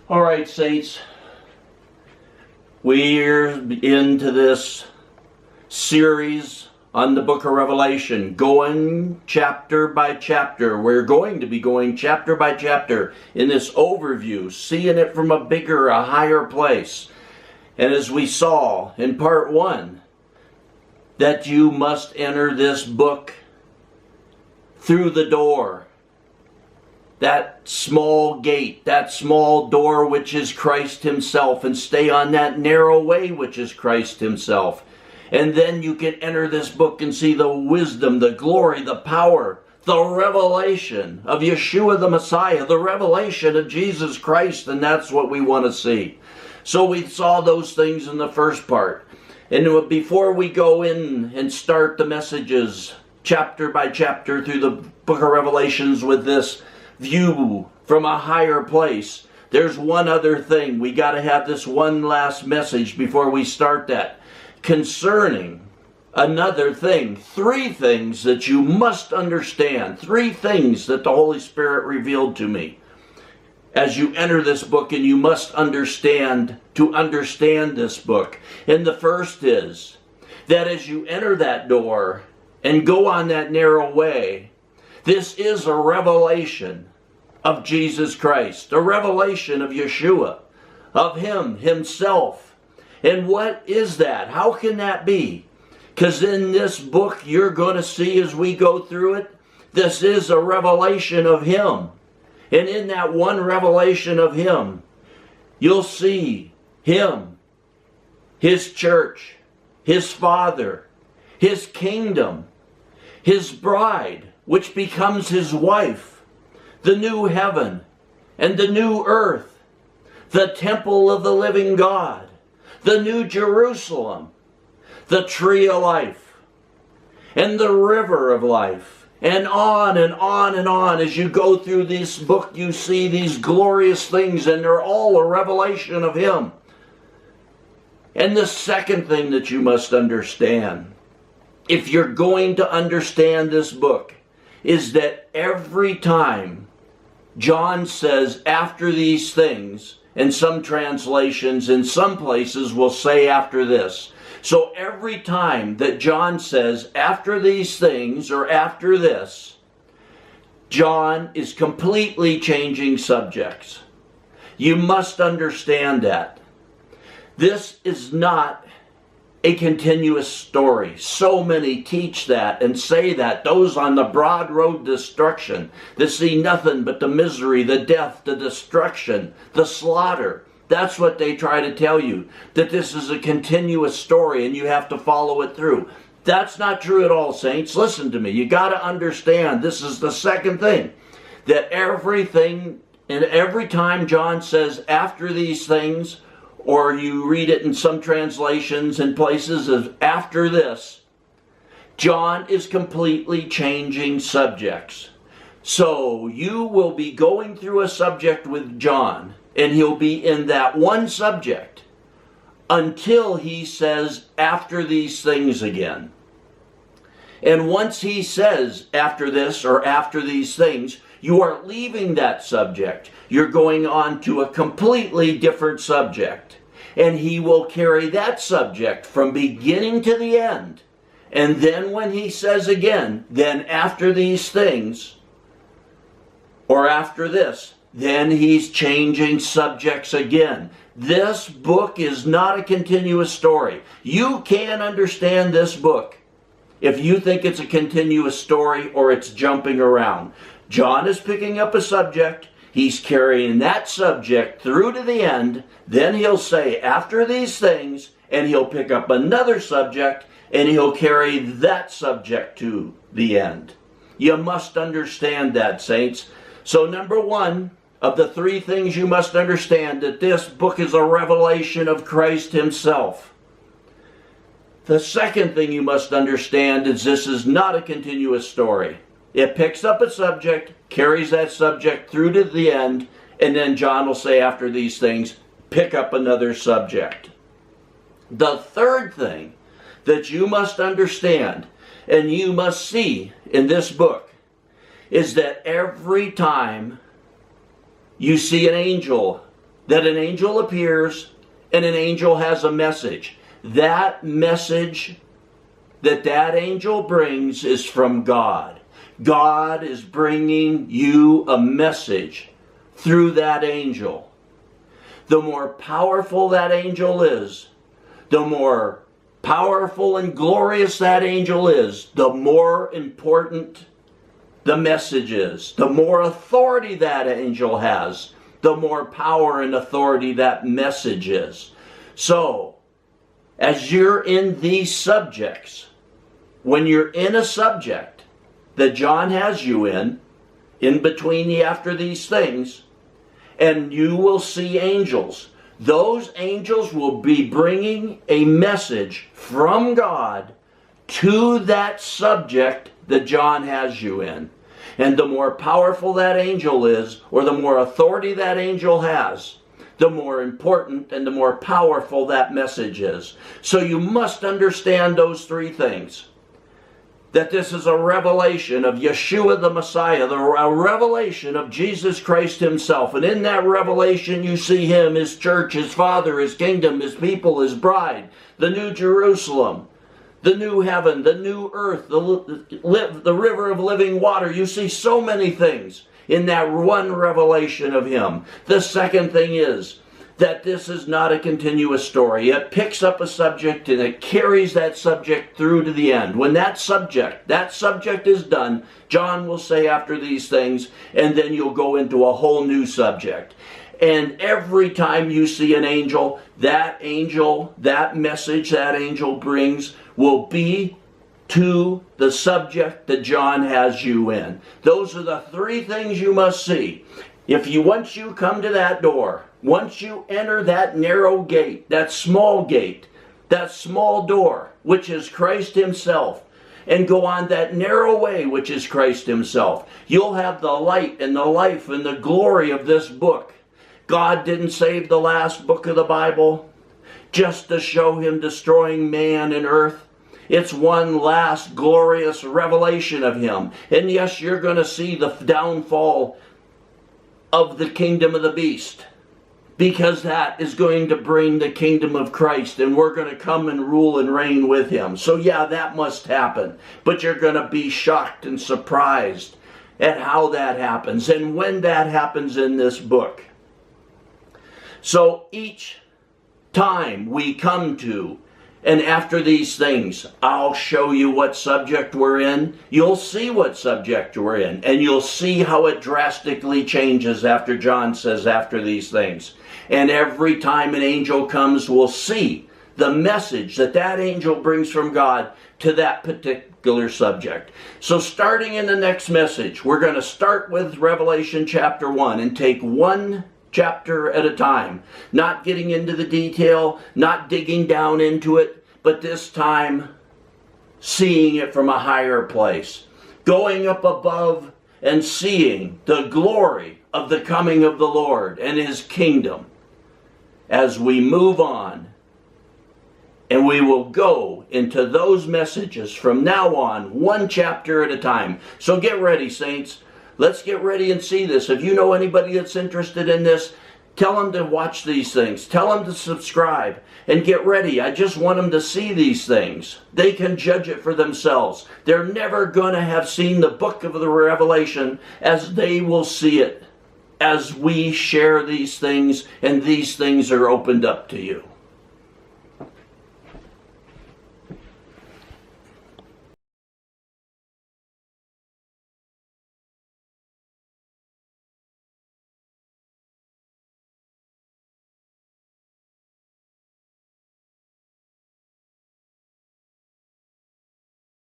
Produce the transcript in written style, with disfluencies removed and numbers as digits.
All right, saints, we're into this series on the book of Revelation, going chapter by chapter. We're going to be going chapter by chapter in this overview, seeing it from a bigger, a higher place. And as we saw in part 1, that you must enter this book through the door. That small gate, that small door which is Christ himself, and stay on that narrow way which is Christ himself. And then you can enter this book and see the wisdom, the glory, the power, the revelation of Yeshua the Messiah, the revelation of Jesus Christ, and that's what we want to see. So we saw those things in the first part. And before we go in and start the messages chapter by chapter through the book of Revelations with this view from a higher place, there's one other thing. We got to have this one last message before we start that. Concerning another thing, 3 things that you must understand, 3 things that the Holy Spirit revealed to me as you enter this book, and you must understand to understand this book. And the first is that as you enter that door and go on that narrow way, this is a revelation of Jesus Christ, a revelation of Yeshua, of Him Himself. And what is that? How can that be? Because in this book you're going to see as we go through it, this is a revelation of Him. And in that one revelation of Him, you'll see Him, His church, His Father, His kingdom, His bride, which becomes His wife, the new heaven and the new earth, the temple of the living God, the new Jerusalem, the tree of life, and the river of life, and on and on and on. As you go through this book, you see these glorious things, and they're all a revelation of Him. And the second thing that you must understand, if you're going to understand this book, is that every time John says after these things, and some translations in some places will say after this. So every time that John says after these things or after this, John is completely changing subjects. You must understand that. This is not a continuous story. So many teach that and say that. Those on the broad road to destruction that see nothing but the misery, the death, the destruction, the slaughter. That's what they try to tell you. That this is a continuous story and you have to follow it through. That's not true at all, saints. Listen to me. You got to understand this is the second thing. That everything and every time John says after these things, or you read it in some translations and places as after this, John is completely changing subjects. So you will be going through a subject with John, and he'll be in that one subject until he says after these things again. And once he says after this or after these things, you are leaving that subject. You're going on to a completely different subject. And he will carry that subject from beginning to the end. And then when he says again, then after these things, or after this, then he's changing subjects again. This book is not a continuous story. You can't understand this book if you think it's a continuous story or it's jumping around. John is picking up a subject. He's carrying that subject through to the end. Then he'll say, after these things, and he'll pick up another subject, and he'll carry that subject to the end. You must understand that, saints. So number 1 of the 3 things you must understand, that this book is a revelation of Christ Himself. The second thing you must understand is this is not a continuous story. It picks up a subject, carries that subject through to the end, and then John will say after these things, pick up another subject. The third thing that you must understand and you must see in this book is that every time you see an angel that an angel appears and an angel has a message. That message that angel brings is from God. God is bringing you a message through that angel. The more powerful that angel is, the more powerful and glorious that angel is, the more important the message is. The more authority that angel has, the more power and authority that message is. So, as you're in these subjects, when you're in a subject that John has you in between the after these things, and you will see angels, those angels will be bringing a message from God to that subject that John has you in. And the more powerful that angel is, or the more authority that angel has, the more important and the more powerful that message is. So you must understand those three things. That this is a revelation of Yeshua the Messiah, a revelation of Jesus Christ himself. And in that revelation you see him, his church, his Father, his kingdom, his people, his bride, the new Jerusalem, the new heaven, the new earth, the river of living water. You see so many things in that one revelation of him. The second thing is that this is not a continuous story. It picks up a subject and it carries that subject through to the end. When that subject is done, John will say after these things, and then you'll go into a whole new subject. And every time you see an angel, that message that angel brings will be to the subject that John has you in. Those are the three things you must see. Once you come to that door, once you enter that narrow gate, that small door, which is Christ himself, and go on that narrow way, which is Christ himself, you'll have the light and the life and the glory of this book. God didn't save the last book of the Bible just to show him destroying man and earth. It's one last glorious revelation of him. And yes, you're going to see the downfall of the kingdom of the beast, because that is going to bring the kingdom of Christ, and we're going to come and rule and reign with him. So yeah, that must happen. But you're going to be shocked and surprised at how that happens and when that happens in this book. So each time we come to, and after these things, I'll show you what subject we're in. You'll see what subject we're in. And you'll see how it drastically changes after John says after these things. And every time an angel comes, we'll see the message that angel brings from God to that particular subject. So starting in the next message, we're going to start with Revelation chapter 1 and take one chapter at a time, not getting into the detail, not digging down into it, but this time seeing it from a higher place, going up above and seeing the glory of the coming of the Lord and his kingdom as we move on. And we will go into those messages from now on, one chapter at a time. So get ready, saints. Let's get ready and see this. If you know anybody that's interested in this, tell them to watch these things. Tell them to subscribe and get ready. I just want them to see these things. They can judge it for themselves. They're never going to have seen the book of the Revelation as they will see it as we share these things and these things are opened up to you.